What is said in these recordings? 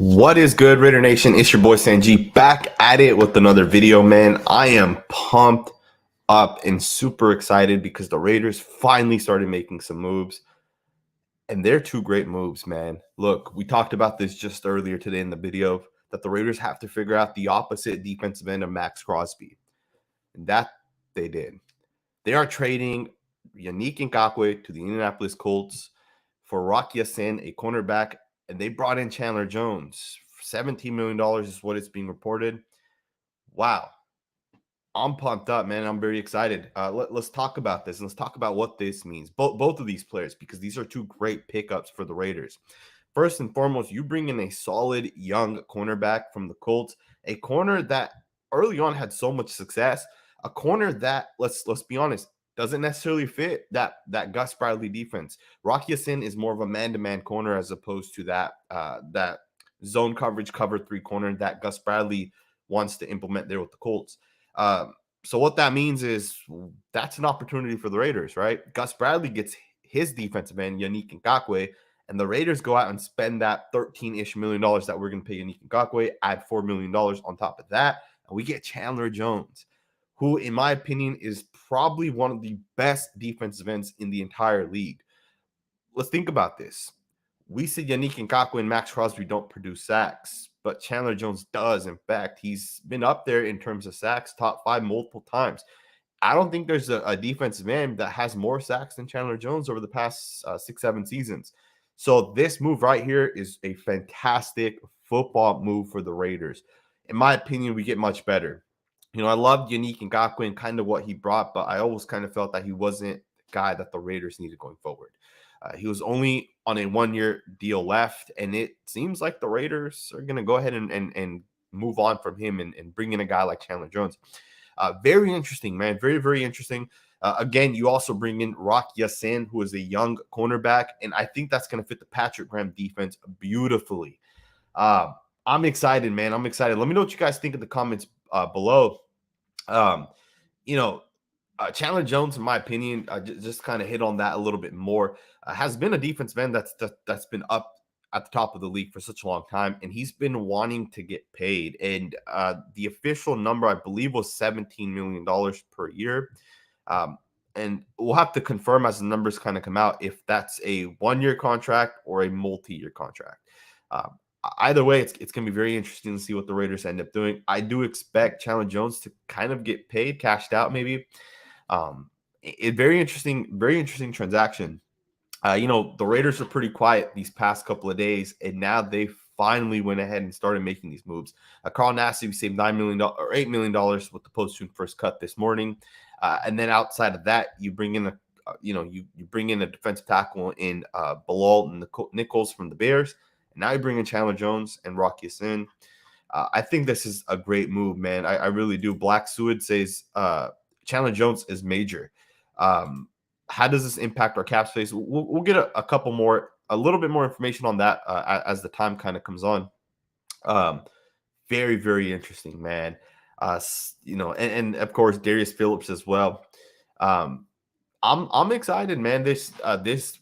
What is good, Raider Nation? It's your boy Sanjit back at it with another video, man. I am pumped up and super excited because the Raiders finally started making some moves, and they're two great moves, man. Look, we talked about this just earlier today in the video that the Raiders have to figure out the opposite defensive end of Max Crosby, and that they did. They are trading Yannick Ngakoue to the Indianapolis Colts for Rock Ya-Sin, a cornerback, and they brought in Chandler Jones. $17 million is what it's being reported. Wow. I'm pumped up, man. I'm very excited. Let's talk about this. Let's talk about what this means. Both of these players, because these are two great pickups for the Raiders. First and foremost, you bring in a solid young cornerback from the Colts, a corner that early on had so much success, a corner that, let's be honest, doesn't necessarily fit that Gus Bradley defense. Rock Ya-Sin is more of a man-to-man corner as opposed to that zone coverage cover 3 corner that Gus Bradley wants to implement there with the Colts. So what that means is that's an opportunity for the Raiders, right? Gus Bradley gets his defensive end, Yannick Ngakoue, and the Raiders go out and spend that $13-ish million that we're going to pay Yannick Ngakoue, add $4 million on top of that, and we get Chandler Jones, who, in my opinion, is probably one of the best defensive ends in the entire league. Let's think about this. We see Yannick Ngakoue and Max Crosby don't produce sacks, but Chandler Jones does. In fact, he's been up there in terms of sacks, top 5 multiple times. I don't think there's a defensive end that has more sacks than Chandler Jones over the past 6-7 seasons. So this move right here is a fantastic football move for the Raiders. In my opinion, we get much better. I loved Yannick Ngakoue and kind of what he brought, but I always kind of felt that he wasn't the guy that the Raiders needed going forward. He was only on a 1-year deal left, and it seems like the Raiders are going to go ahead and move on from him and bring in a guy like Chandler Jones. Very interesting, man. Very, very interesting. Again, you also bring in Rock Ya-Sin, who is a young cornerback, and I think that's going to fit the Patrick Graham defense beautifully. I'm excited, man. I'm excited. Let me know what you guys think in the comments below. Chandler Jones, in my opinion, just kind of hit on that a little bit more. Has been a defensive end that's been up at the top of the league for such a long time, and he's been wanting to get paid. And the official number, I believe, was $17 million per year. And we'll have to confirm as the numbers kind of come out if that's a 1-year contract or a multi-year contract. Either way, it's going to be very interesting to see what the Raiders end up doing. I do expect Chandler Jones to kind of get paid, cashed out maybe. Very interesting transaction. The Raiders are pretty quiet these past couple of days, and now they finally went ahead and started making these moves. Carl Nassib saved $9 million or $8 million with the post-June first cut this morning, and then outside of that, you bring in you bring in a defensive tackle in Bilal and Nichols from the Bears. And now you bring in Chandler Jones and Rock Ya-Sin. I think this is a great move, man. I really do. Black Suid says Chandler Jones is major. How does this impact our cap space? We'll get a little bit more information on that as the time kind of comes on. Very, very interesting, man. And of course Darius Phillips as well. I'm excited, man. This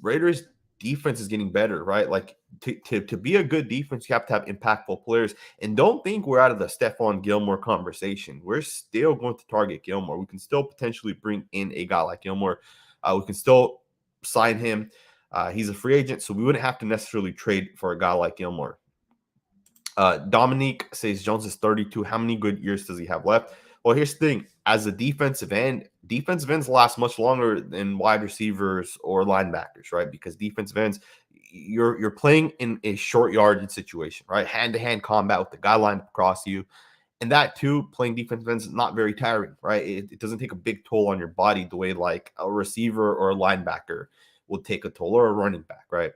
Raiders defense is getting better, right? Like to be a good defense, you have to have impactful players. And don't think we're out of the Stephon Gilmore conversation. We're still going to target Gilmore. We can still potentially bring in a guy like Gilmore. We can still sign him. He's a free agent, so we wouldn't have to necessarily trade for a guy like Gilmore. Dominique says Jones is 32. How many good years does he have left? Well, here's the thing. As a defensive ends last much longer than wide receivers or linebackers, right? Because defensive ends, you're playing in a short yardage situation, right? Hand-to-hand combat with the guy lined across you. And that, too, playing defensive ends is not very tiring, right? It doesn't take a big toll on your body the way like a receiver or a linebacker will take a toll, or a running back, right?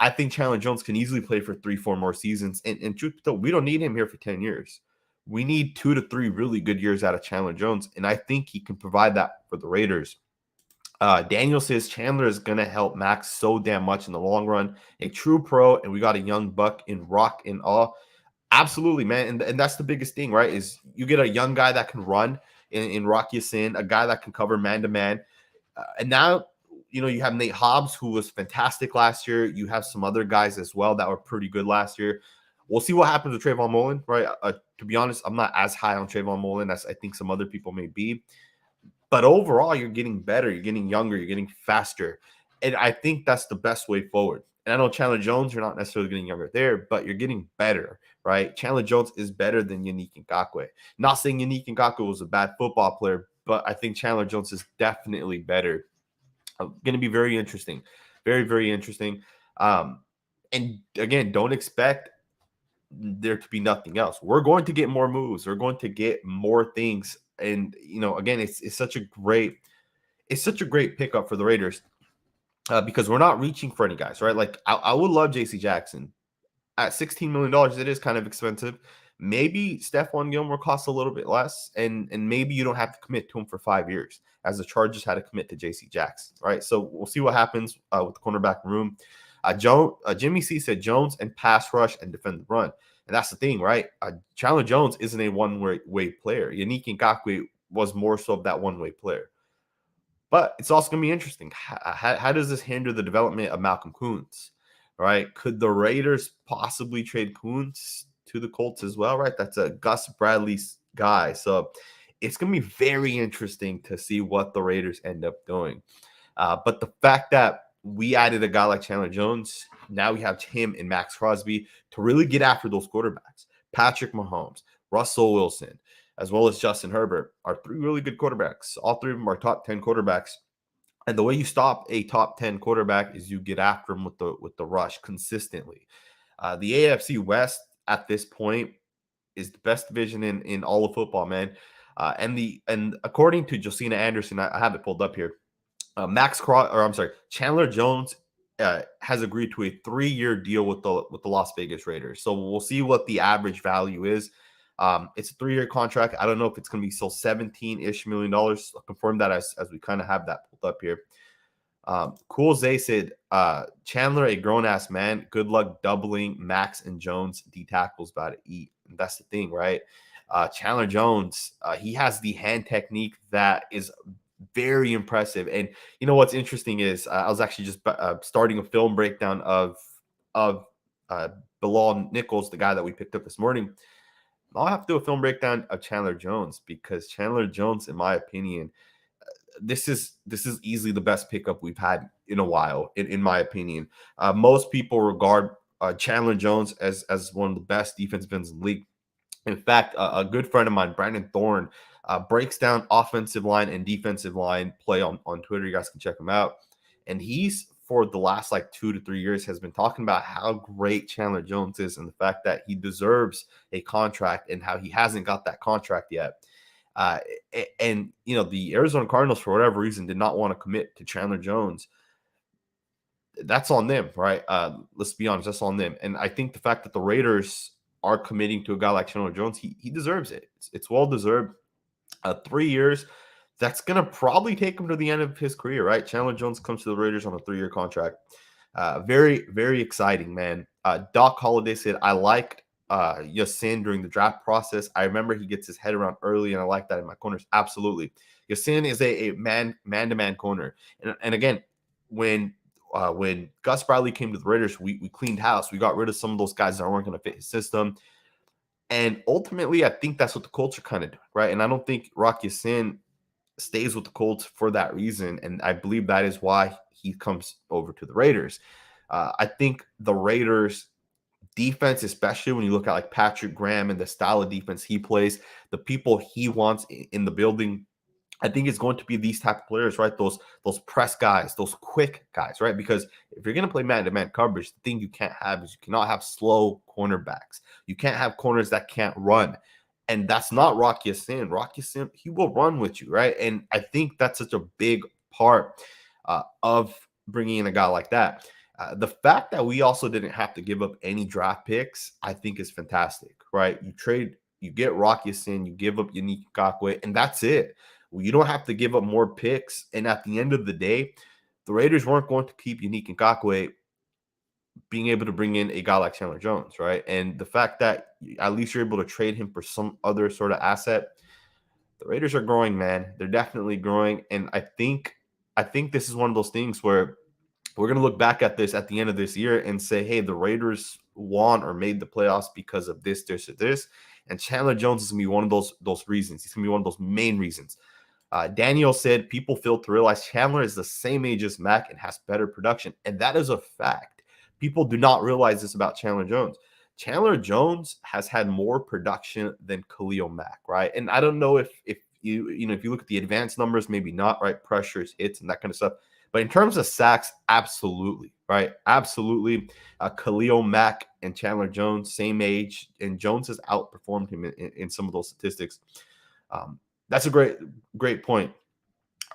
I think Chandler Jones can easily play for 3-4 more seasons. And truth be told, we don't need him here for 10 years. We need 2 to 3 really good years out of Chandler Jones, and I think he can provide that for the Raiders. Daniel says Chandler is going to help Max so damn much in the long run. A true pro, and we got a young buck in Rock and all. Absolutely, man. And that's the biggest thing, right, is you get a young guy that can run in Rock Ya-Sin, a guy that can cover man-to-man. And now, you have Nate Hobbs, who was fantastic last year. You have some other guys as well that were pretty good last year. We'll see what happens with Trayvon Mullen, right? To be honest, I'm not as high on Trayvon Mullen as I think some other people may be. But overall, you're getting better, you're getting younger, you're getting faster. And I think that's the best way forward. And I know Chandler Jones, you're not necessarily getting younger there, but you're getting better, right? Chandler Jones is better than Yannick Ngakoue. Not saying Yannick Ngakoue was a bad football player, but I think Chandler Jones is definitely better. Going to be very interesting. Very, very interesting. And again, don't expect there to be nothing else. We're going to get more moves. We're going to get more things. And again, it's such a great pickup for the Raiders because we're not reaching for any guys, right? Like I would love J.C. Jackson at $16 million. It is kind of expensive. Maybe Stephon Gilmore costs a little bit less, and maybe you don't have to commit to him for 5 years, as the Chargers had to commit to J.C. Jackson, right? So we'll see what happens with the cornerback room. Jimmy C said Jones and pass rush and defend the run. And that's the thing, right? Chandler Jones isn't a one-way player. Yannick Ngakoue was more so of that one-way player. But it's also going to be interesting. How does this hinder the development of Malcolm Koonce, right? Could the Raiders possibly trade Koonce to the Colts as well, right? That's a Gus Bradley's guy. So it's going to be very interesting to see what the Raiders end up doing. But the fact that we added a guy like Chandler Jones, now we have him and Max Crosby to really get after those quarterbacks. Patrick Mahomes, Russell Wilson, as well as Justin Herbert are 3 really good quarterbacks. All 3 of them are top 10 quarterbacks. And the way you stop a top 10 quarterback is you get after him with the rush consistently. The AFC West at this point is the best division in all of football, man. And according to Josina Anderson, I have it pulled up here. Chandler Jones has agreed to a 3-year deal with the Las Vegas Raiders. So we'll see what the average value is. It's a 3-year contract. I don't know if it's going to be still $17-ish million. I'll confirm that as we kind of have that pulled up here. Cool Zay said, Chandler, a grown-ass man. Good luck doubling Max and Jones. D tackles about to eat. And that's the thing, right? Chandler Jones, he has the hand technique that is very impressive. And you know what's interesting is I was actually just starting a film breakdown of Bilal Nichols, the guy that we picked up this morning. I'll have to do a film breakdown of Chandler Jones because Chandler Jones, in my opinion, this is easily the best pickup we've had in a while, in my opinion. Most people regard Chandler Jones as one of the best defensive ends in the league. In fact, a good friend of mine, Brandon Thorne, breaks down offensive line and defensive line play on Twitter. You guys can check him out. And he's, for the last 2 to 3 years, has been talking about how great Chandler Jones is and the fact that he deserves a contract and how he hasn't got that contract yet. And the Arizona Cardinals, for whatever reason, did not want to commit to Chandler Jones. That's on them, right? Let's be honest, that's on them. And I think the fact that the Raiders are committing to a guy like Chandler Jones, he deserves it. It's well deserved. 3 years, that's going to probably take him to the end of his career, right? Chandler Jones comes to the Raiders on a 3-year contract. Very, very exciting, man. Doc Holliday said, I liked Yasin during the draft process. I remember he gets his head around early, and I like that in my corners. Absolutely. Yasin is a man-to-man corner. And again, when Gus Bradley came to the Raiders, we cleaned house. We got rid of some of those guys that weren't going to fit his system. And ultimately, I think that's what the Colts are kind of doing, right? And I don't think Rock Ya-Sin stays with the Colts for that reason. And I believe that is why he comes over to the Raiders. I think the Raiders defense, especially when you look at Patrick Graham and the style of defense he plays, the people he wants in the building, I think it's going to be these type of players, right? Those press guys, those quick guys, right? Because if you're going to play man-to-man coverage, the thing you can't have is you cannot have slow cornerbacks. You can't have corners that can't run. And that's not Rock Ya-Sin. Rock Ya-Sin, he will run with you, right? And I think that's such a big part of bringing in a guy like that. The fact that we also didn't have to give up any draft picks, I think is fantastic, right? You get Rock Ya-Sin, you give up Yannick Ngakoue, and that's it. You don't have to give up more picks. And at the end of the day, the Raiders weren't going to keep Yannick Ngakoue being able to bring in a guy like Chandler Jones, right? And the fact that at least you're able to trade him for some other sort of asset, the Raiders are growing, man. They're definitely growing. And I think this is one of those things where we're going to look back at this at the end of this year and say, hey, the Raiders won or made the playoffs because of this, or this. And Chandler Jones is going to be one of those reasons. He's going to be one of those main reasons. Daniel said people fail to realize Chandler is the same age as Mac and has better production. And that is a fact. People do not realize this about Chandler Jones. Chandler Jones has had more production than Khalil Mack, right? And I don't know if if you look at the advanced numbers, maybe not, right? Pressures, hits, and that kind of stuff. But in terms of sacks, absolutely, right? Absolutely. Khalil Mack and Chandler Jones, same age, and Jones has outperformed him in some of those statistics. That's a great point.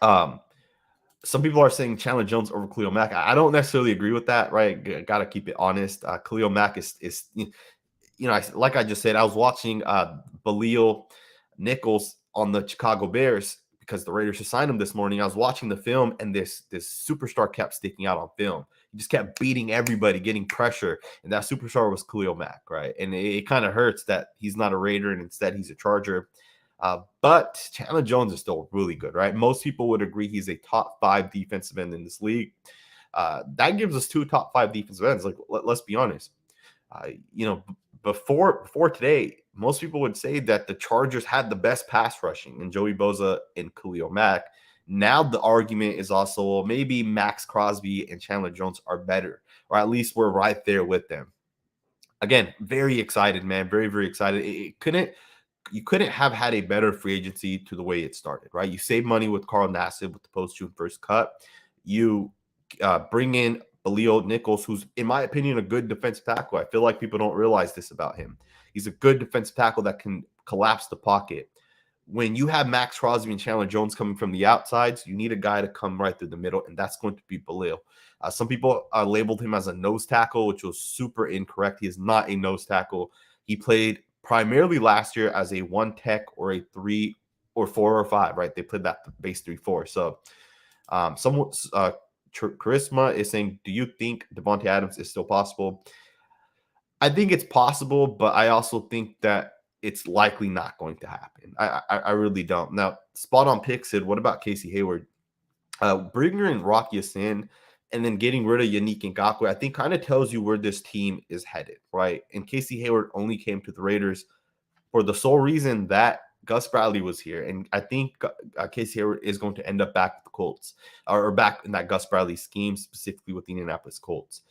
Some people are saying Chandler Jones over Khalil Mack. I don't necessarily agree with that, right? Got to keep it honest. Khalil Mack is like I just said, I was watching Baleel Nichols on the Chicago Bears because the Raiders just signed him this morning. I was watching the film, and this superstar kept sticking out on film. He just kept beating everybody, getting pressure, and that superstar was Khalil Mack, right? And it kind of hurts that he's not a Raider and instead he's a Charger. But Chandler Jones is still really good, right? Most people would agree he's a top 5 defensive end in this league. That gives us 2 top 5 defensive ends. Like, let's be honest. Before today, most people would say that the Chargers had the best pass rushing in Joey Bosa and Khalil Mack. Now the argument is also maybe Max Crosby and Chandler Jones are better, or at least we're right there with them. Again, very excited, man. Very, very excited. You couldn't have had a better free agency to the way it started, right? You save money with Carl Nassib with the post-June 1st cut. You bring in Baleel Nichols, who's, in my opinion, a good defensive tackle. I feel like people don't realize this about him. He's a good defensive tackle that can collapse the pocket. When you have Max Crosby and Chandler Jones coming from the outsides, you need a guy to come right through the middle, and that's going to be Baleel. Some people labeled him as a nose tackle, which was super incorrect. He is not a nose tackle. He played primarily last year as a 1 tech or a 3 or 4 or 5, right? They played that base 3-4. So someone Charisma is saying, do you think Devontae Adams is still possible? I think it's possible, but I also think that it's likely not going to happen. I really don't. Now, Spot on Pick said, what about Casey Hayward? Bringing in Rocky Sin and then getting rid of Yannick Ngakoue, I think kind of tells you where this team is headed, right? And Casey Hayward only came to the Raiders for the sole reason that Gus Bradley was here. And I think Casey Hayward is going to end up back with the Colts or back in that Gus Bradley scheme, specifically with the Indianapolis Colts.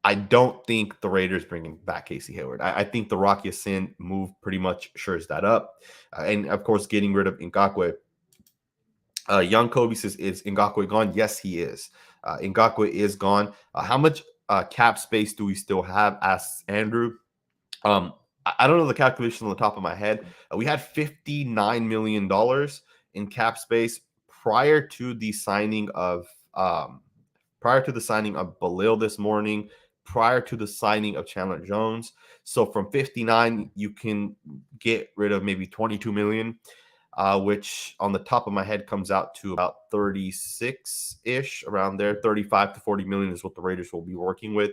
I don't think the Raiders bringing back Casey Hayward. I think the Rocky Sin move pretty much shores that up. And, of course, getting rid of Ngakoue. Young Kobe says, is Ngakoue gone? Yes, he is. Ngakoue is gone. How much cap space do we still have? Asks Andrew. I don't know the calculation on the top of my head. We had $59 million in cap space prior to the signing of Baleel this morning, prior to the signing of Chandler Jones. So from 59, you can get rid of maybe 22 million. Which on the top of my head comes out to about 36-ish, around there. 35 to 40 million is what the Raiders will be working with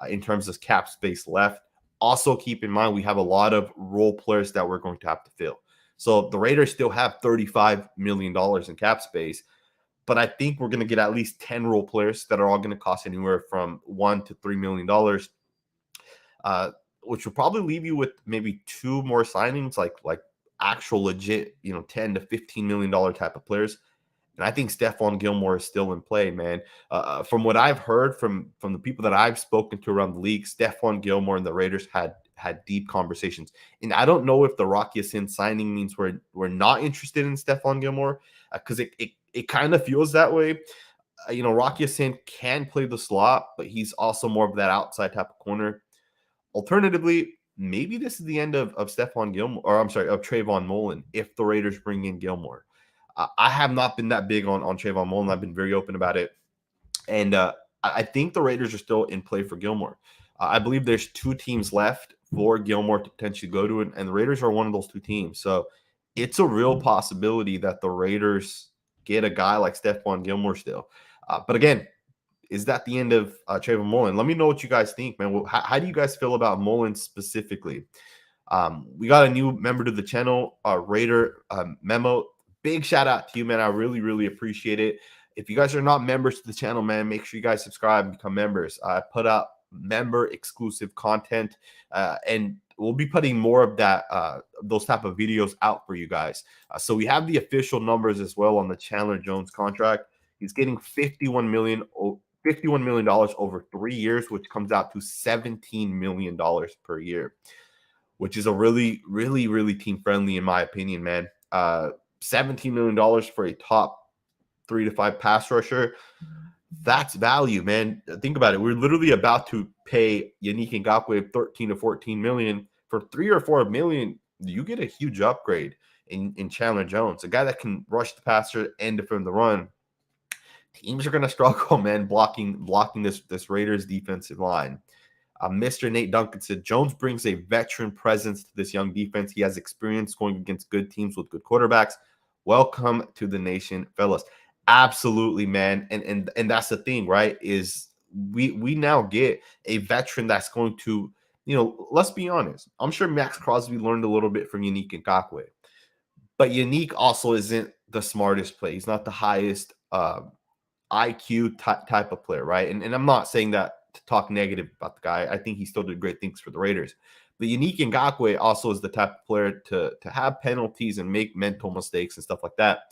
in terms of cap space left. Also, keep in mind, we have a lot of role players that we're going to have to fill. So the Raiders still have $35 million in cap space, but I think we're going to get at least 10 role players that are all going to cost anywhere from $1 to $3 million, which will probably leave you with maybe 2 more signings, like actual legit, $10 to $15 million type of players. And I think Stephon Gilmore is still in play, man. From what I've heard from the people that I've spoken to around the league, Stephon Gilmore and the Raiders had deep conversations. And I don't know if the Rocky Sin signing means we're not interested in Stephon Gilmore, because it kind of feels that way. Rocky Sin can play the slot, but he's also more of that outside type of corner. Alternatively, maybe this is the end of Stephon Gilmore, or I'm sorry, of Trayvon Mullen if the Raiders bring in Gilmore. I have not been that big on Trayvon Mullen. I've been very open about it. And I think the Raiders are still in play for Gilmore. I believe there's 2 teams left for Gilmore to potentially go to, and the Raiders are one of those 2 teams. So it's a real possibility that the Raiders get a guy like Stephon Gilmore still. But again, is that the end of Trayvon Mullen? Let me know what you guys think, man. How do you guys feel about Mullen specifically? We got a new member to the channel, Raider Memo. Big shout out to you, man. I really, really appreciate it. If you guys are not members to the channel, man, make sure you guys subscribe and become members. I put out member exclusive content, and we'll be putting more of that those type of videos out for you guys. So we have the official numbers as well on the Chandler Jones contract. He's getting $51 million over 3 years, which comes out to $17 million per year, which is a really team friendly, in my opinion, man. $17 million for a top 3 to 5 pass rusher. That's value, man. Think about it. We're literally about to pay Yannick Ngakoue 13 to 14 million. For 3 or 4 million. You get a huge upgrade in Chandler Jones, a guy that can rush the passer and defend the run. Teams are going to struggle, man, blocking this Raiders defensive line. Mr. Nate Duncan said Jones brings a veteran presence to this young defense. He has experience going against good teams with good quarterbacks. Welcome to the nation, fellas. Absolutely, man. And that's the thing, right? Is we now get a veteran that's going to, let's be honest. I'm sure Max Crosby learned a little bit from Yannick Ngakoue, but Yannick also isn't the smartest play. He's not the highest IQ type of player, right? And I'm not saying that to talk negative about the guy. I think he still did great things for the Raiders. But Yannick Ngakoue also is the type of player to have penalties and make mental mistakes and stuff like that.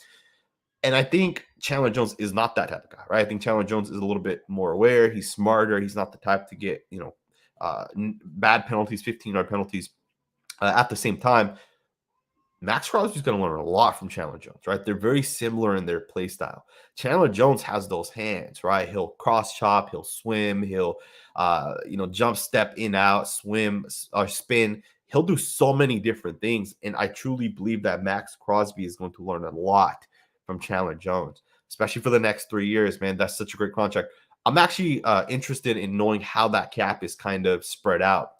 And I think Chandler Jones is not that type of guy, right? I think Chandler Jones is a little bit more aware. He's smarter. He's not the type to get, bad penalties, 15-yard penalties. At the same time, Max Crosby's going to learn a lot from Chandler Jones, right? They're very similar in their play style. Chandler Jones has those hands, right? He'll cross chop, he'll swim, he'll, jump step in, out, swim or spin. He'll do so many different things. And I truly believe that Max Crosby is going to learn a lot from Chandler Jones, especially for the next 3 years, man. That's such a great contract. I'm actually interested in knowing how that cap is kind of spread out.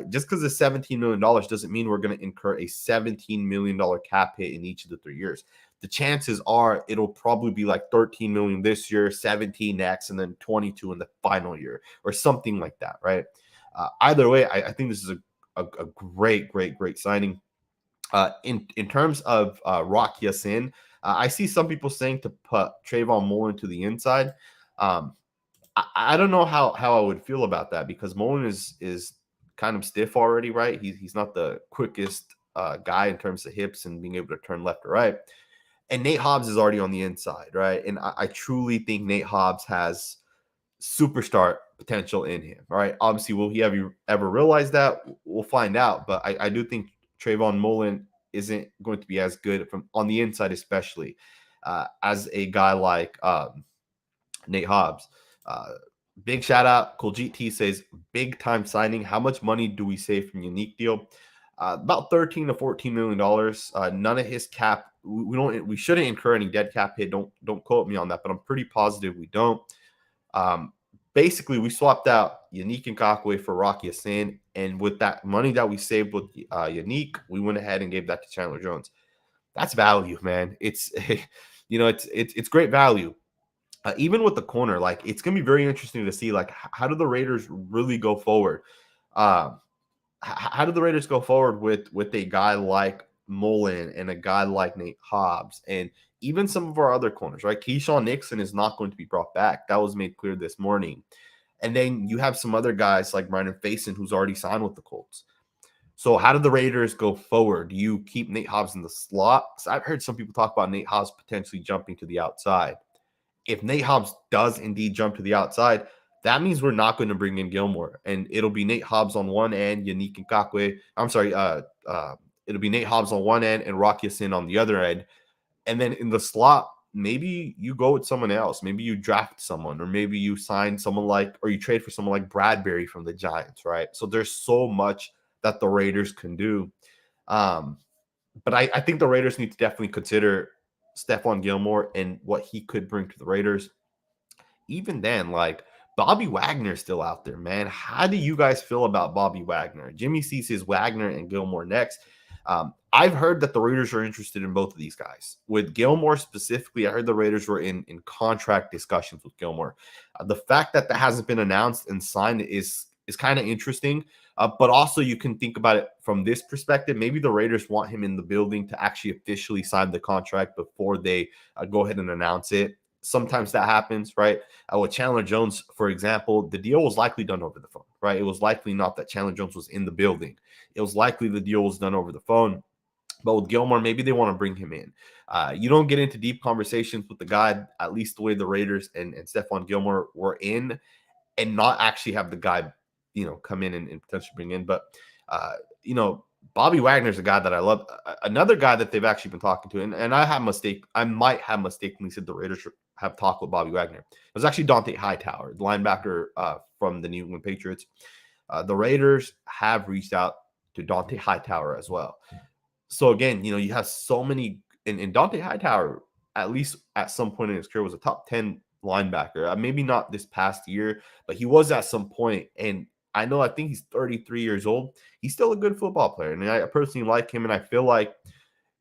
Just because it's $17 million doesn't mean we're going to incur a $17 million cap hit in each of the 3 years. The chances are it'll probably be like 13 million this year, 17 next, and then 22 in the final year or something like that, right? Either way, I think this is a great signing. In terms of Rock Ya-Sin, I see some people saying to put Trayvon Mullen to the inside. I don't know how I would feel about that because Mullen is kind of stiff already, right? He's not the quickest guy in terms of hips and being able to turn left or right. And Nate Hobbs is already on the inside, right? And I truly think Nate Hobbs has superstar potential in him, right? Obviously, will he ever realize that? We'll find out. But I do think Trayvon Mullen isn't going to be as good from on the inside, especially as a guy like Nate Hobbs. Big shout out. Kuljit T says, big time signing. How much money do we save from Yannick deal? About $13 to $14 million. None of his cap. We shouldn't incur any dead cap hit. Don't quote me on that, but I'm pretty positive we don't. Basically, we swapped out Yannick Ngakoue for Rock Ya-Sin, and with that money that we saved with Yannick, we went ahead and gave that to Chandler Jones. That's value, man. It's it's great value. Even with the corner, like it's gonna be very interesting to see, like how do the Raiders really go forward? How do the Raiders go forward with a guy like Mullen and a guy like Nate Hobbs and even some of our other corners, right? Keyshawn Nixon is not going to be brought back. That was made clear this morning. And then you have some other guys like Brandon Faison, who's already signed with the Colts. So how do the Raiders go forward? Do you keep Nate Hobbs in the slot? Because I've heard some people talk about Nate Hobbs potentially jumping to the outside. If Nate Hobbs does indeed jump to the outside, that means we're not going to bring in Gilmore, and it'll be Nate Hobbs on one end, Yannick Ngakoue. I'm sorry, it'll be Nate Hobbs on one end and Rock Ya-Sin on the other end, and then in the slot, maybe you go with someone else. Maybe you draft someone, or maybe you sign someone or you trade for someone like Bradbury from the Giants, right? So there's so much that the Raiders can do, but I think the Raiders need to definitely consider Stephon Gilmore and what he could bring to the Raiders. Even then, like Bobby Wagner's still out there, man. How do you guys feel about Bobby Wagner? Jimmy C says Wagner and Gilmore next. I've heard that the Raiders are interested in both of these guys. With Gilmore specifically, I heard the Raiders were in contract discussions with Gilmore. The fact that hasn't been announced and signed is kind of interesting. But also you can think about it from this perspective. Maybe the Raiders want him in the building to actually officially sign the contract before they go ahead and announce it. sometimes that happens, right? With Chandler Jones, for example, the deal was likely done over the phone, right? It was likely not that Chandler Jones was in the building. It was likely the deal was done over the phone. But with Gilmore, maybe they want to bring him in. You don't get into deep conversations with the guy, at least the way the Raiders and Stephon Gilmore were in, and not actually have the guy, come in and potentially bring in. But, uh, you know, Bobby Wagner's a guy that I love. Another guy that they've actually been talking to, and I might have mistakenly said the Raiders have talked with Bobby Wagner. It was actually Dante Hightower, the linebacker from the New England Patriots. The Raiders have reached out to Dante Hightower as well. So again, you have so many, and Dante Hightower, at least at some point in his career, was a top 10 linebacker. Maybe not this past year, but he was at some point. And I think he's 33 years old. He's still a good football player. And I personally like him. And I feel like,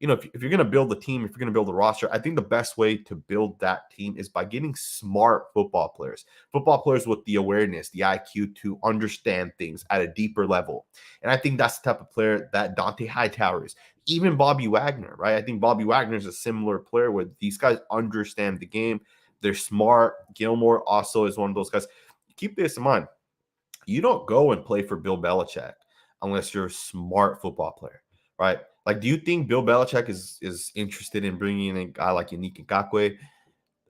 if you're going to build a team, if you're going to build a roster, I think the best way to build that team is by getting smart football players with the awareness, the IQ to understand things at a deeper level. And I think that's the type of player that Dante Hightower is. Even Bobby Wagner, right? I think Bobby Wagner is a similar player where these guys understand the game. They're smart. Gilmore also is one of those guys. Keep this in mind. You don't go and play for Bill Belichick unless you're a smart football player, right? Like, do you think Bill Belichick is interested in bringing in a guy like Yannick Ngakoue,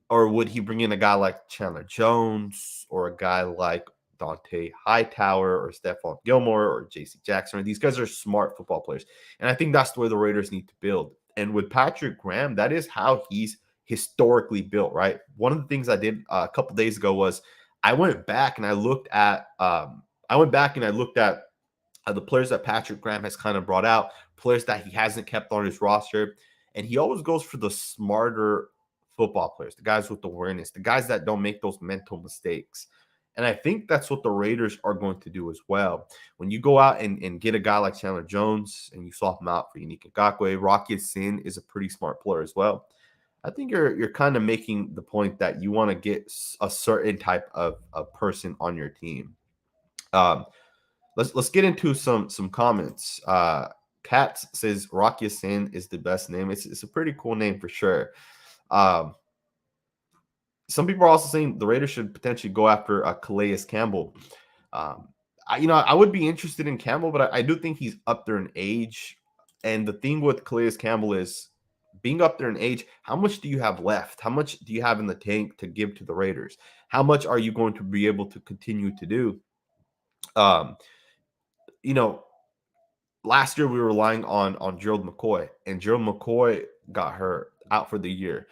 or would he bring in a guy like Chandler Jones or a guy like Dante Hightower or Stephon Gilmore or J.C. Jackson? These guys are smart football players, and I think that's the way the Raiders need to build. And with Patrick Graham, that is how he's historically built, right? One of the things I did a couple days ago was I went back and I looked at the players that Patrick Graham has kind of brought out, players that he hasn't kept on his roster. And he always goes for the smarter football players, the guys with awareness, the guys that don't make those mental mistakes. And I think that's what the Raiders are going to do as well. When you go out and get a guy like Chandler Jones and you swap him out for Yannick Ngakoue, Rocky Sin is a pretty smart player as well. I think you're kind of making the point that you want to get a certain type of person on your team. Let's get into some comments. Katz says Rocky Sin is the best name. It's a pretty cool name for sure. Some people are also saying the Raiders should potentially go after Calais Campbell. I would be interested in Campbell, but I do think he's up there in age. And the thing with Calais Campbell is being up there in age, how much do you have left? How much do you have in the tank to give to the Raiders? How much are you going to be able to continue to do? Last year we were relying on Gerald McCoy, and Gerald McCoy got hurt out for the year.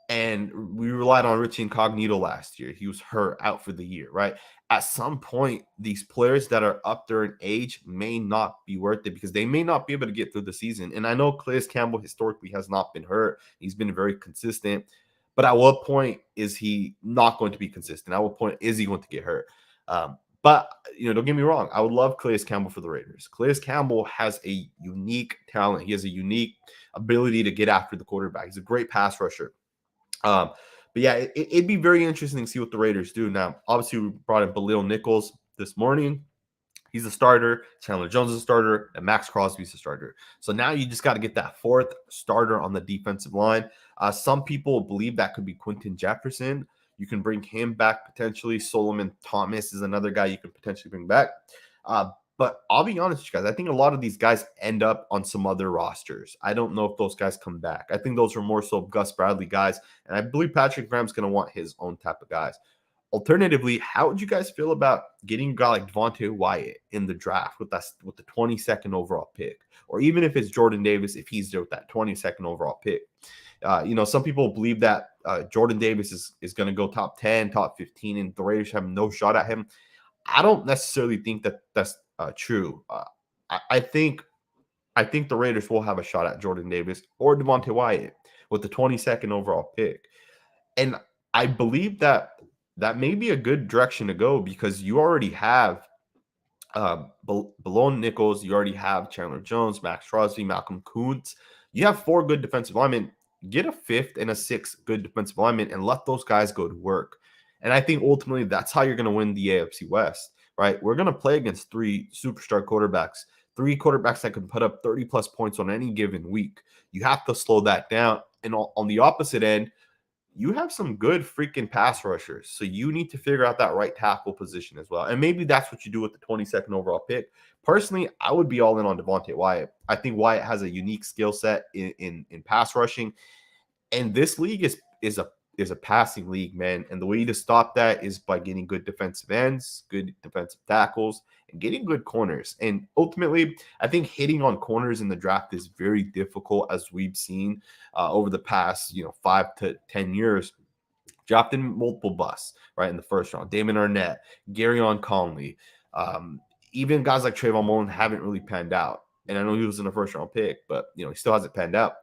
And we relied on Richie Incognito last year. He was hurt out for the year, right? At some point, these players that are up there in age may not be worth it because they may not be able to get through the season. And I know Calais Campbell historically has not been hurt. He's been very consistent. But at what point is he not going to be consistent? At what point is he going to get hurt? But, don't get me wrong. I would love Calais Campbell for the Raiders. Calais Campbell has a unique talent. He has a unique ability to get after the quarterback. He's a great pass rusher. But yeah, it'd be very interesting to see what the Raiders do. Now, obviously, we brought in Balil Nichols this morning. He's a starter. Chandler Jones is a starter. And Max Crosby's a starter. So now you just got to get that fourth starter on the defensive line. Some people believe that could be Quentin Jefferson. You can bring him back potentially. Solomon Thomas is another guy you can potentially bring back. But I'll be honest with you guys, I think a lot of these guys end up on some other rosters. I don't know if those guys come back. I think those are more so Gus Bradley guys. And I believe Patrick Graham's going to want his own type of guys. Alternatively, how would you guys feel about getting a guy like Devontae Wyatt in the draft with the 22nd overall pick? Or even if it's Jordan Davis, if he's there with that 22nd overall pick. Some people believe that Jordan Davis is going to go top 10, top 15, and the Raiders have no shot at him. I don't necessarily think that that's true. I think the Raiders will have a shot at Jordan Davis or Devontae Wyatt with the 22nd overall pick. And I believe that may be a good direction to go because you already have Balone Nichols, you already have Chandler Jones, Max Crosby, Malcolm Kuntz. You have 4 good defensive linemen. Get a 5th and a 6th good defensive lineman and let those guys go to work. And I think ultimately that's how you're going to win the AFC West, right? We're going to play against 3 superstar quarterbacks, 3 quarterbacks that can put up 30-plus points on any given week. You have to slow that down. And on the opposite end, you have some good freaking pass rushers. So you need to figure out that right tackle position as well. And maybe that's what you do with the 22nd overall pick. Personally, I would be all in on Devontae Wyatt. I think Wyatt has a unique skill set in pass rushing, and this league is a passing league, man. And the way to stop that is by getting good defensive ends, good defensive tackles, and getting good corners. And ultimately, I think hitting on corners in the draft is very difficult, as we've seen over the past 5 to 10 years. Drafted multiple busts, right, in the first round. Damon Arnett, Garyon Conley, even guys like Trayvon Mullen haven't really panned out. And I know he was in the first round pick, but he still hasn't panned out.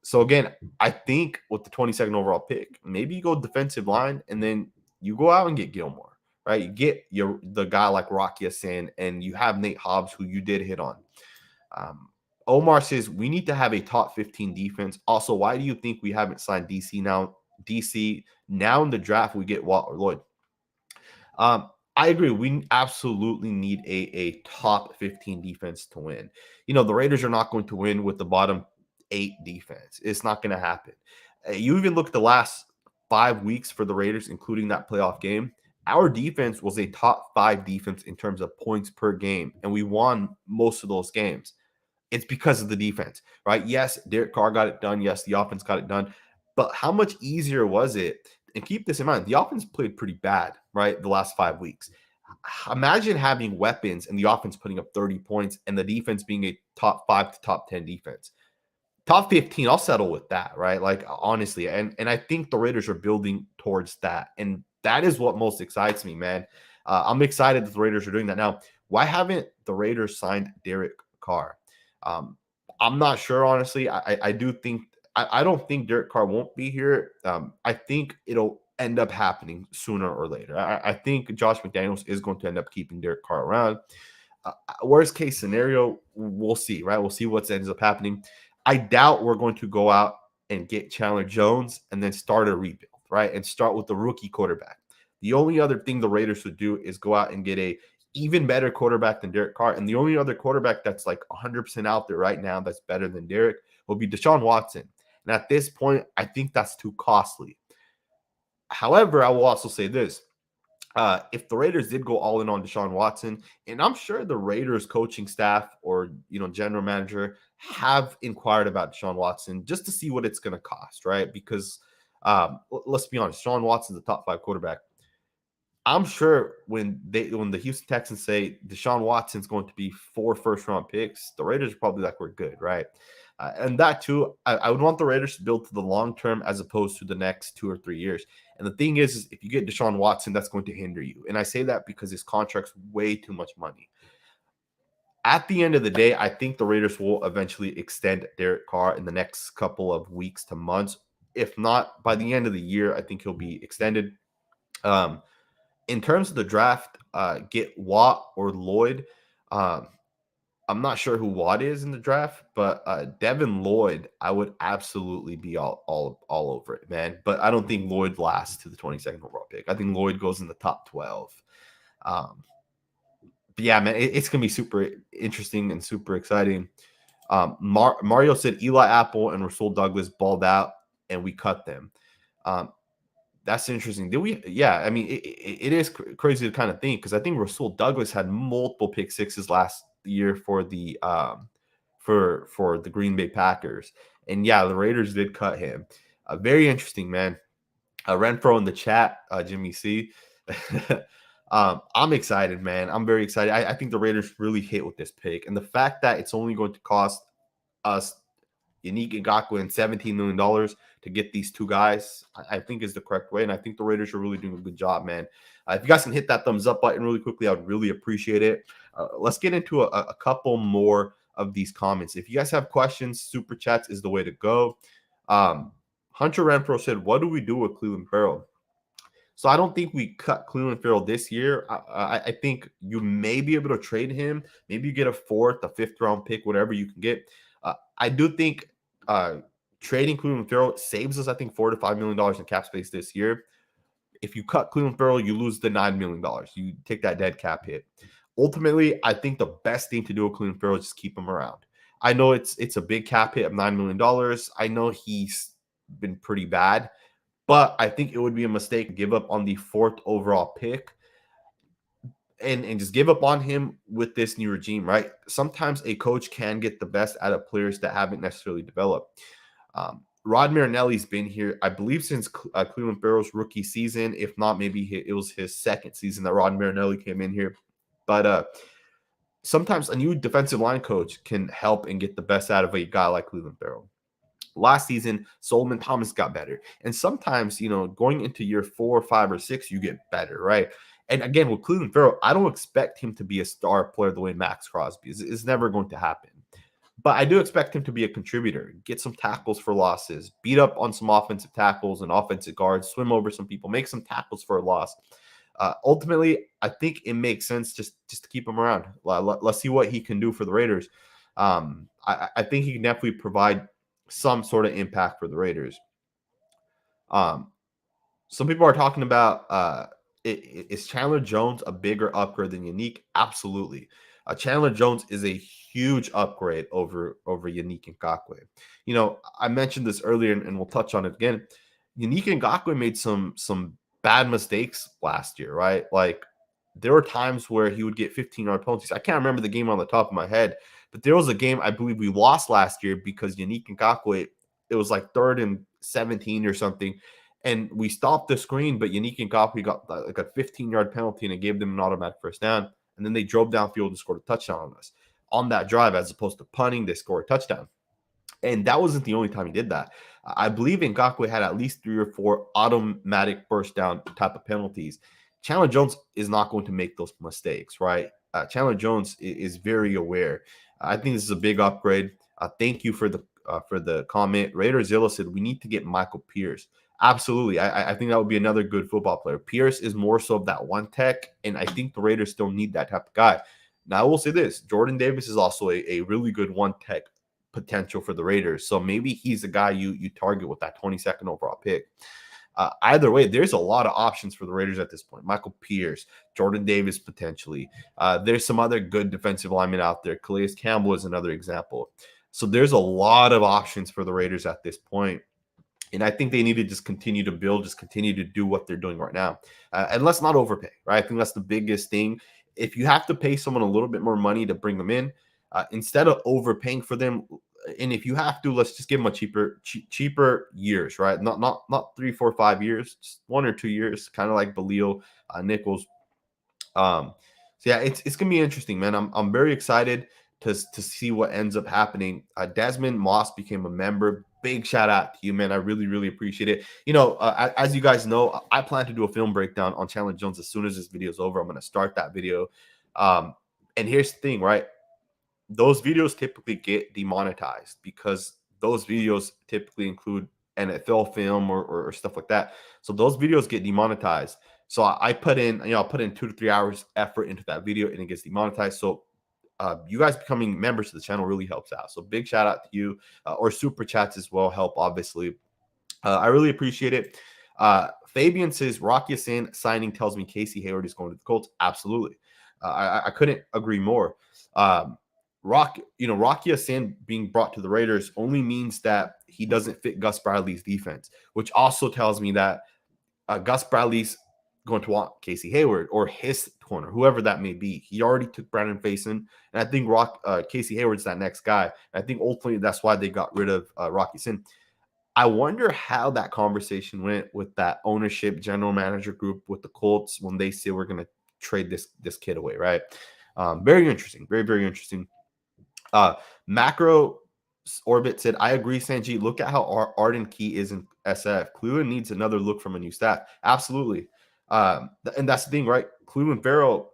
So again, I think with the 22nd overall pick, maybe you go defensive line and then you go out and get Gilmore, right? You get the guy like Rocky Asin, and you have Nate Hobbs, who you did hit on. Omar says we need to have a top 15 defense. Also, why do you think we haven't signed DC now? DC now in the draft, we get Watt or Lloyd. I agree. We absolutely need a top 15 defense to win. The Raiders are not going to win with the bottom 8 defense. It's not going to happen. You even look at the last 5 weeks for the Raiders, including that playoff game. Our defense was a top 5 defense in terms of points per game, and we won most of those games. It's because of the defense, right? Yes, Derek Carr got it done. Yes, the offense got it done. But how much easier was it? And keep this in mind, the offense played pretty bad, right, the last 5 weeks. Imagine having weapons and the offense putting up 30 points and the defense being a top 5 to top 10 defense. Top 15, I'll settle with that, right? Like, honestly. And I think the Raiders are building towards that. And that is what most excites me, man. I'm excited that the Raiders are doing that. Now, why haven't the Raiders signed Derek Carr? I'm not sure, honestly. I do think I don't think Derek Carr won't be here. I think it'll end up happening sooner or later. I think Josh McDaniels is going to end up keeping Derek Carr around. Worst case scenario, we'll see, right? We'll see what ends up happening. I doubt we're going to go out and get Chandler Jones and then start a rebuild, right? And start with the rookie quarterback. The only other thing the Raiders would do is go out and get a even better quarterback than Derek Carr. And the only other quarterback that's like 100% out there right now that's better than Derek will be Deshaun Watson. And at this point, I think that's too costly. However, I will also say this. If the Raiders did go all in on Deshaun Watson, and I'm sure the Raiders coaching staff or general manager have inquired about Deshaun Watson just to see what it's going to cost, right? Because let's be honest, Deshaun Watson's a top 5 quarterback. I'm sure when the Houston Texans say Deshaun Watson's going to be 4 first-round picks, the Raiders are probably like, we're good, right? And that too, I would want the Raiders to build to the long term as opposed to the next 2 or 3 years. And the thing is if you get Deshaun Watson, that's going to hinder you. And I say that because his contract's way too much money. At the end of the day, I think the Raiders will eventually extend Derek Carr in the next couple of weeks to months. If not, by the end of the year, I think he'll be extended. In terms of the draft, get Watt or Lloyd. I'm not sure who Watt is in the draft, but Devin Lloyd, I would absolutely be all over it, man. But I don't think Lloyd lasts to the 22nd overall pick. I think Lloyd goes in the top 12. But yeah, man, it's gonna be super interesting and super exciting. Mario said Eli Apple and Rasul Douglas balled out, and we cut them. That's interesting. Did we? Yeah, I mean, it is crazy to kind of think because I think Rasul Douglas had multiple pick sixes last year for the for the Green Bay Packers, and yeah, the Raiders did cut him. Very interesting, man. Renfro in the chat, Jimmy C. I'm excited, man. I'm very excited. I think the Raiders really hit with this pick, and the fact that it's only going to cost us Yannick Ngakoue and $17 million to get these 2 guys, I think is the correct way. And I think the Raiders are really doing a good job, man. If you guys can hit that thumbs up button really quickly, I would really appreciate it. Let's get into a couple more of these comments. If you guys have questions, super chats is the way to go. Hunter Renfro said, what do we do with Clelin Ferrell? So I don't think we cut Clelin Ferrell this year. I think you may be able to trade him. Maybe you get a 4th, a 5th round pick, whatever you can get. I do think trading Clelin Ferrell saves us, I think, $4 to $5 million in cap space this year. If you cut Clelin Ferrell, you lose the $9 million. You take that dead cap hit. Ultimately, I think the best thing to do with Clelin Ferrell is just keep him around. I know it's a big cap hit of $9 million. I know he's been pretty bad. But I think it would be a mistake to give up on the 4th overall pick and just give up on him with this new regime, right? Sometimes a coach can get the best out of players that haven't necessarily developed. Rod Marinelli's been here, I believe, since Clelin Ferrell's rookie season. If not, maybe it was his second season that Rod Marinelli came in here. But sometimes a new defensive line coach can help and get the best out of a guy like Clelin Ferrell. Last season, Solomon Thomas got better. And sometimes, going into year 4, 5, or 6, you get better, right? And again, with Clelin Ferrell, I don't expect him to be a star player the way Max Crosby is. It's never going to happen. But I do expect him to be a contributor, get some tackles for losses, beat up on some offensive tackles and offensive guards, swim over some people, make some tackles for a loss. Ultimately, I think it makes sense just to keep him around. Let's see what he can do for the Raiders. I think he can definitely provide some sort of impact for the Raiders. Some people are talking about is Chandler Jones a bigger upgrade than Unique? Absolutely. Chandler Jones is a huge upgrade over Unique Ngakoue. I mentioned this earlier, and we'll touch on it again. Unique Ngakoue made some bad mistakes last year, right? Like, there were times where he would get 15-yard penalties. I can't remember the game on the top of my head, but there was a game I believe we lost last year because Unique Ngakoue, it was like 3rd and 17 or something, and we stopped the screen, but Unique Ngakoue got like a 15-yard penalty, and it gave them an automatic first down, and then they drove downfield and scored a touchdown on us. On that drive, as opposed to punting, they scored a touchdown. And that wasn't the only time he did that. I believe Ngakoue had at least 3 or 4 automatic first down type of penalties. Chandler Jones is not going to make those mistakes, right? Chandler Jones is very aware. I think this is a big upgrade. Thank you for the comment. Raiderzilla said we need to get Michael Pierce. Absolutely. I think that would be another good football player. Pierce is more so of that one tech, and I think the Raiders still need that type of guy. Now, I will say this. Jordan Davis is also a really good one tech potential for the Raiders. So maybe he's the guy you target with that 22nd overall pick. Either way, there's a lot of options for the Raiders at this point. Michael Pierce, Jordan Davis potentially. There's some other good defensive linemen out there. Calais Campbell is another example. So there's a lot of options for the Raiders at this point. And I think they need to just continue to build, just continue to do what they're doing right now. And let's not overpay, right? I think that's the biggest thing. If you have to pay someone a little bit more money to bring them in, instead of overpaying for them, and if you have to, let's just give them a cheaper years, right? Not 3, 4, 5 years, just 1 or 2 years, kind of like Balil, Nichols. So yeah, it's gonna be interesting, man. I'm very excited to see what ends up happening. Desmond Moss became a member. Big shout out to you, man. I really appreciate it. As you guys know, I plan to do a film breakdown on Chandler Jones as soon as this video is over. I'm gonna start that video. And here's the thing, right? Those videos typically get demonetized because those videos typically include NFL film or stuff like that. So those videos get demonetized. So I put in, I'll put in 2 to 3 hours effort into that video and it gets demonetized. So you guys becoming members of the channel really helps out. So big shout out to you, or super chats as well help, obviously. I really appreciate it. Fabian says Rocky Sin signing tells me Casey Hayward is going to the Colts. Absolutely. I couldn't agree more. Rocky Sin being brought to the Raiders only means that he doesn't fit Gus Bradley's defense, which also tells me that Gus Bradley's going to want Casey Hayward or his corner, whoever that may be. He already took Brandon Faison, and I think Casey Hayward's that next guy. And I think ultimately that's why they got rid of Rocky Sin. I wonder how that conversation went with that ownership general manager group with the Colts when they say we're going to trade this kid away, right? Very interesting. Very interesting. Macro Orbit said, I agree, Sanjit. Look at how Arden Key is in SF. Clelin needs another look from a new staff. Absolutely. And that's the thing, right? Clelin Ferrell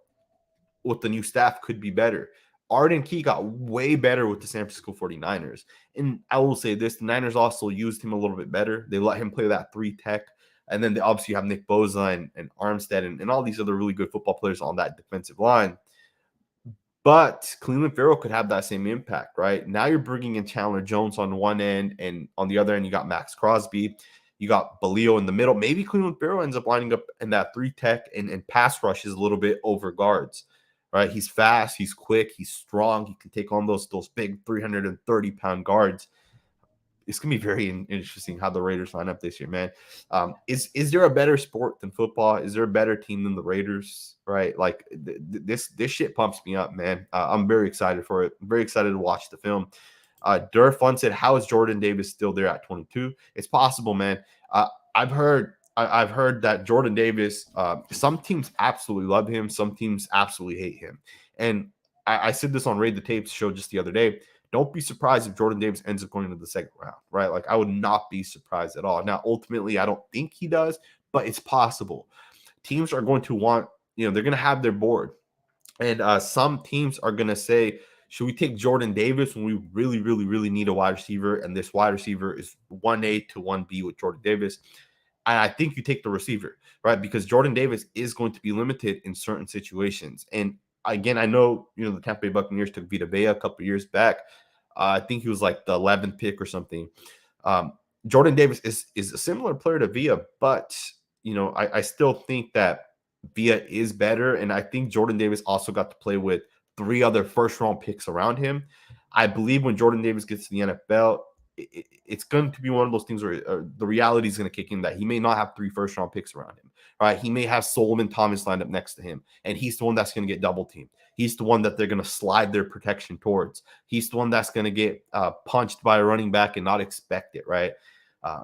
with the new staff could be better. Arden Key got way better with the San Francisco 49ers. And I will say this, the Niners also used him a little bit better. They let him play that 3 tech. And then they obviously have Nick Bosa and Armstead and all these other really good football players on that defensive line. But Clelin Ferrell could have that same impact, right? Now you're bringing in Chandler Jones on one end, and on the other end, you got Max Crosby. You got Balio in the middle. Maybe Clelin Ferrell ends up lining up in that 3 tech and pass rushes a little bit over guards, right? He's fast, he's quick, he's strong. He can take on those big 330-pound guards. it's gonna be very interesting how the Raiders line up this year, man. Is there a better sport than football? Is there a better team than the Raiders? Right, like this shit pumps me up, man. I'm very excited for it. I'm very excited to watch the film. Durr Fun said, "How is Jordan Davis still there at 22?" It's possible, man. I've heard that Jordan Davis. Some teams absolutely love him. Some teams absolutely hate him. And I said this on Raid the Tapes show just the other day. Don't be surprised if Jordan Davis ends up going into the second round, right? Like I would not be surprised at all. Now, ultimately, I don't think he does, but it's possible. Teams are going to want, they're going to have their board, and some teams are going to say, should we take Jordan Davis when we really, really, really need a wide receiver? And this wide receiver is 1A to 1B with Jordan Davis. And I think you take the receiver, right? Because Jordan Davis is going to be limited in certain situations. And again, I know, the Tampa Bay Buccaneers took Vita Vea a couple years back. I think he was like the 11th pick or something. Um, Jordan Davis is a similar player to Vea, but I still think that Vea is better, and I think Jordan Davis also got to play with 3 other first round picks around him. I believe when Jordan Davis gets to the NFL, it's going to be one of those things where the reality is going to kick in that he may not have 3 first round picks around him. Right? He may have Solomon Thomas lined up next to him, and he's the one that's going to get double teamed. He's the one that they're going to slide their protection towards. He's the one that's going to get punched by a running back and not expect it, right?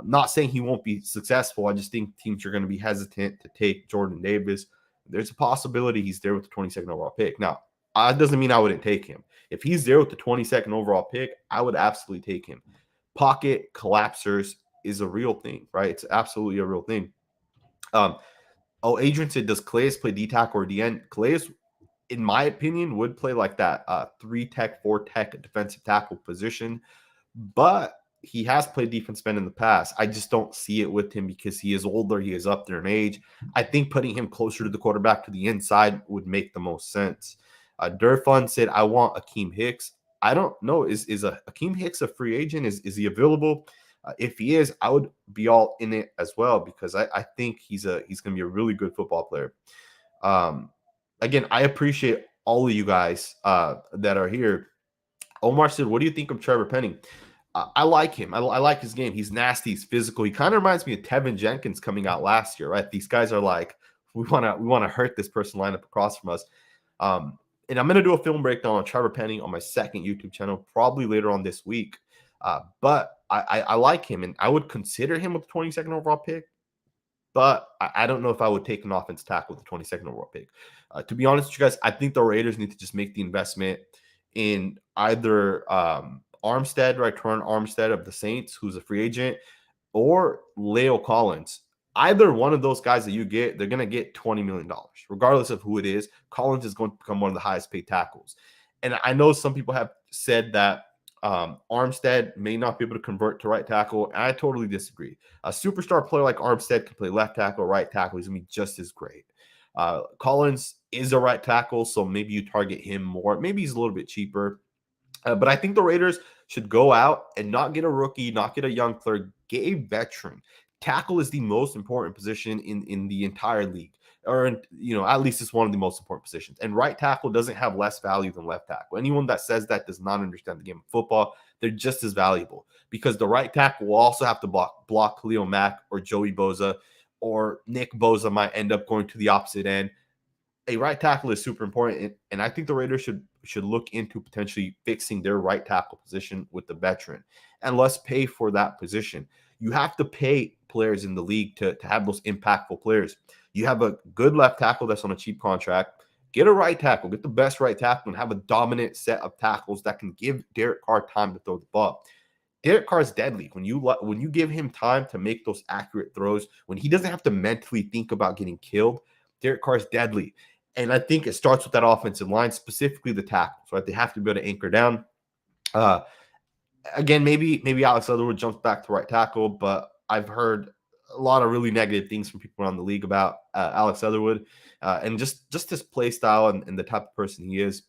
Not saying he won't be successful. I just think teams are going to be hesitant to take Jordan Davis. There's a possibility he's there with the 22nd overall pick. Now, that doesn't mean I wouldn't take him. If he's there with the 22nd overall pick, I would absolutely take him. Pocket collapsers is a real thing, right? It's absolutely a real thing. Adrian said, does Calais play D tackle or DN? Calais, in my opinion, would play like that 3 tech, 4 tech defensive tackle position, but he has played defensive end in the past. I just don't see it with him because he is older. He is up there in age. I think putting him closer to the quarterback to the inside would make the most sense. Durfun said, I want Akeem Hicks. I don't know. Is Akeem Hicks a free agent? Is he available? If he is, I would be all in it as well because I think he's going to be a really good football player. Again, I appreciate all of you guys that are here. Omar said, what do you think of Trevor Penning? I like him. I like his game. He's nasty. He's physical. He kind of reminds me of Tevin Jenkins coming out last year, right? These guys are like, we want to hurt this person lined up across from us. And I'm going to do a film breakdown on Trevor Penning on my second YouTube channel, probably later on this week. But I like him, and I would consider him with the 22nd overall pick. But I don't know if I would take an offensive tackle with the 22nd overall pick. To be honest with you guys, I think the Raiders need to just make the investment in either Armstead, right? Terron Armstead of the Saints, who's a free agent, or Leo Collins. Either one of those guys that you get, they're going to get $20 million, regardless of who it is. Collins is going to become one of the highest paid tackles. And I know some people have said that Armstead may not be able to convert to right tackle. And I totally disagree. A superstar player like Armstead can play left tackle or right tackle. He's going to be just as great. Collins is a right tackle, so maybe you target him more. Maybe he's a little bit cheaper. But I think the Raiders should go out and not get a rookie, not get a young player, get a veteran. Tackle is the most important position in the entire league, or at least it's one of the most important positions. And right tackle doesn't have less value than left tackle. Anyone that says that does not understand the game of football. They're just as valuable because the right tackle will also have to block Khalil Mack or Joey Bosa, or Nick Bosa might end up going to the opposite end. A right tackle is super important, and I think the Raiders should look into potentially fixing their right tackle position with the veteran, and let's pay for that position. You have to pay players in the league to have those impactful players. You have a good left tackle that's on a cheap contract. Get a right tackle, get the best right tackle, and have a dominant set of tackles that can give Derek Carr time to throw the ball. Derek Carr is deadly. When you give him time to make those accurate throws, when he doesn't have to mentally think about getting killed, Derek Carr is deadly. And I think it starts with that offensive line, specifically the tackles, right? They have to be able to anchor down. Again, maybe Alex Leatherwood jumps back to right tackle, but I've heard a lot of really negative things from people around the league about Alex Leatherwood and just his play style and the type of person he is.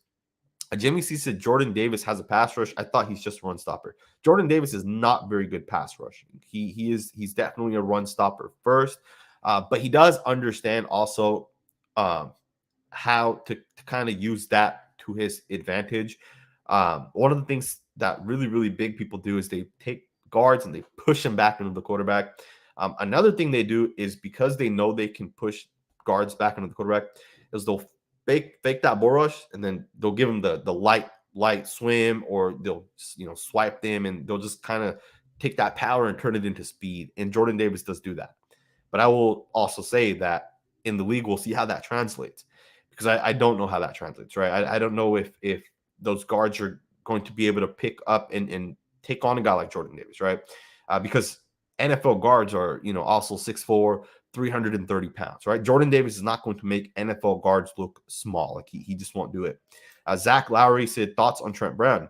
Jimmy C said Jordan Davis has a pass rush. I thought he's just a run stopper. Jordan Davis is not very good pass rushing. He's definitely a run stopper first, but he does understand also how to kind of use that to his advantage. One of the things that really, really big people do is they take guards and they push them back into the quarterback. Another thing they do is because they know they can push guards back into the quarterback, is they'll fake that bull rush and then they'll give them the light swim, or they'll swipe them and they'll just kind of take that power and turn it into speed. And Jordan Davis does do that. But I will also say that in the league, we'll see how that translates, because I don't know how that translates, right? I don't know if those guards are going to be able to pick up and take on a guy like Jordan Davis, right? Because NFL guards are, also 6'4", 330 pounds, right? Jordan Davis is not going to make NFL guards look small. Like he just won't do it. Zach Lowry said, thoughts on Trent Brown?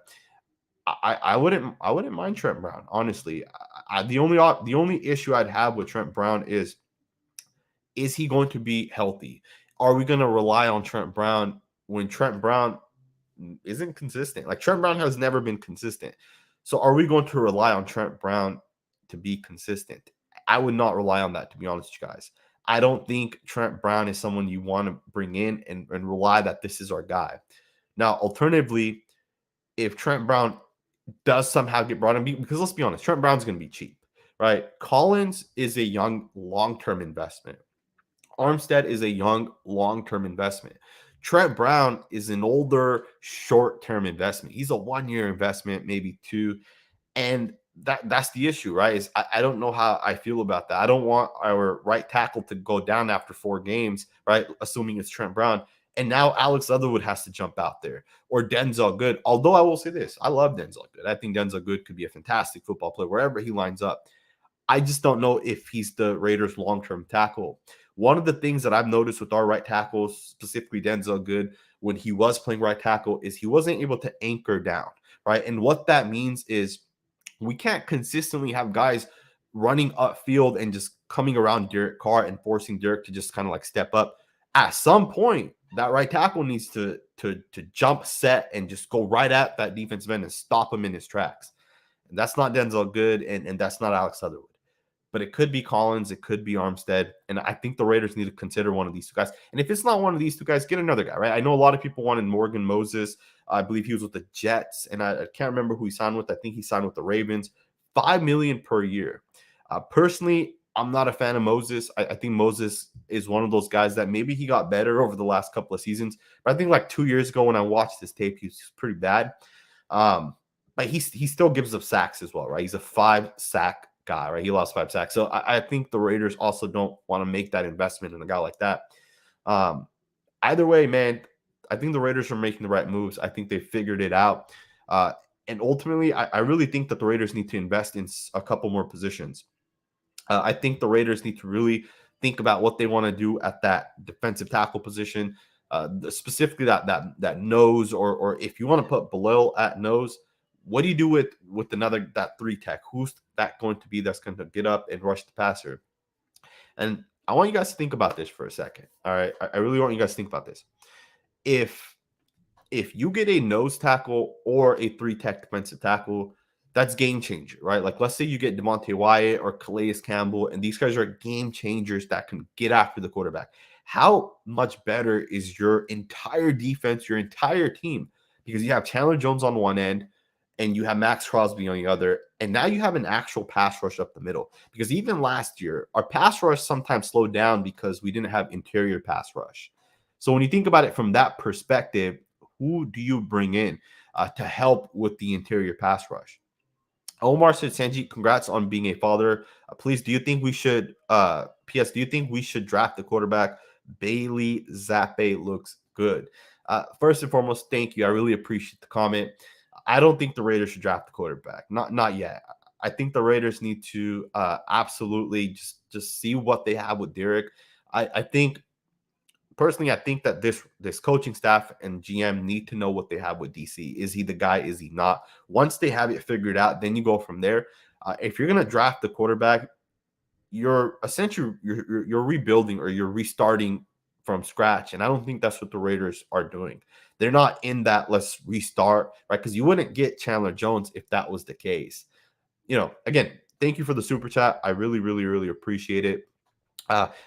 I wouldn't mind Trent Brown, honestly. The only issue I'd have with Trent Brown is he going to be healthy? Are we going to rely on Trent Brown when Trent Brown isn't consistent? Like, Trent Brown has never been consistent. So are we going to rely on Trent Brown to be consistent? I would not rely on that, to be honest with you guys. I don't think Trent Brown is someone you want to bring in and rely that this is our guy. Now, alternatively, if Trent Brown does somehow get brought in, because let's be honest, Trent Brown's going to be cheap, right? Collins is a young, long-term investment. Armstead is a young, long-term investment. Trent Brown is an older, short-term investment. He's a one-year investment, maybe two. And that's the issue, right? Is I don't know how I feel about that. I don't want our right tackle to go down after 4 games, right? Assuming it's Trent Brown. And now Alex Leatherwood has to jump out there, or Denzel Good. Although I will say this, I love Denzel Good. I think Denzel Good could be a fantastic football player wherever he lines up. I just don't know if he's the Raiders' long-term tackle. One of the things that I've noticed with our right tackles, specifically Denzel Good, when he was playing right tackle, is he wasn't able to anchor down, right? And what that means is we can't consistently have guys running upfield and just coming around Derek Carr and forcing Derek to just kind of like step up. At some point, that right tackle needs to jump, set, and just go right at that defensive end and stop him in his tracks. And that's not Denzel Good, and that's not Alex Leatherwood. But it could be Collins, it could be Armstead, and I think the Raiders need to consider one of these two guys. And if it's not one of these two guys, get another guy, right? I know a lot of people wanted Morgan Moses. I believe he was with the Jets, and I can't remember who he signed with. I think he signed with the Ravens. $5 million per year. Personally, I'm not a fan of Moses. I think Moses is one of those guys that maybe he got better over the last couple of seasons. But I think like 2 years ago when I watched his tape, he was pretty bad. But he still gives up sacks as well, right? He's a 5-sack guy, right? He lost 5 sacks. So I think the Raiders also don't want to make that investment in a guy like that. Either way, man, I think the Raiders are making the right moves. I think they figured it out. And ultimately, I really think that the Raiders need to invest in a couple more positions. I think the Raiders need to really think about what they want to do at that defensive tackle position, specifically that nose, or if you want to put Bilal at nose, what do you do with that 3 tech? Who's that going to be that's going to get up and rush the passer? And I want you guys to think about this for a second. All right, I really want you guys to think about this. If you get a nose tackle or a 3 tech defensive tackle, that's game changer, right? Like, let's say you get Devontae Wyatt or Calais Campbell, and these guys are game changers that can get after the quarterback. How much better is your entire defense, your entire team? Because you have Chandler Jones on one end, and you have Max Crosby on the other, and now you have an actual pass rush up the middle. Because even last year, our pass rush sometimes slowed down because we didn't have interior pass rush. So when you think about it from that perspective, who do you bring in to help with the interior pass rush? Omar said, Sanjit, congrats on being a father. Please, do you think we should, P.S., do you think we should draft the quarterback? Bailey Zappe looks good. First and foremost, thank you. I really appreciate the comment. I don't think the Raiders should draft the quarterback. Not yet. I think the Raiders need to absolutely just see what they have with Derek. I think personally, I think that this coaching staff and GM need to know what they have with DC. Is he the guy? Is he not? Once they have it figured out, then you go from there. If you're going to draft the quarterback, you're essentially you're rebuilding, or you're restarting from scratch. And I don't think that's what the Raiders are doing. They're not in that let's restart, right? Because you wouldn't get Chandler Jones if that was the case. Again, thank you for the super chat. I really, really, really appreciate it.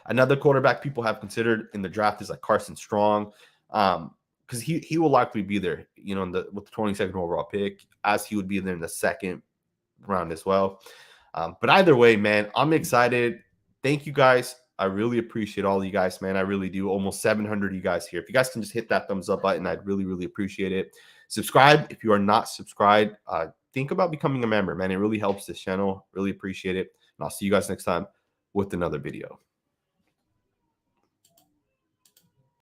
Another quarterback people have considered in the draft is like Carson Strong, because he will likely be there, with the 22nd overall pick, as he would be there in the second round as well. But either way, man, I'm excited. Thank you guys. I really appreciate all you guys, man. I really do. Almost 700 of you guys here. If you guys can just hit that thumbs up button, I'd really, really appreciate it. Subscribe if you are not subscribed. Think about becoming a member, man. It really helps this channel. Really appreciate it. And I'll see you guys next time with another video.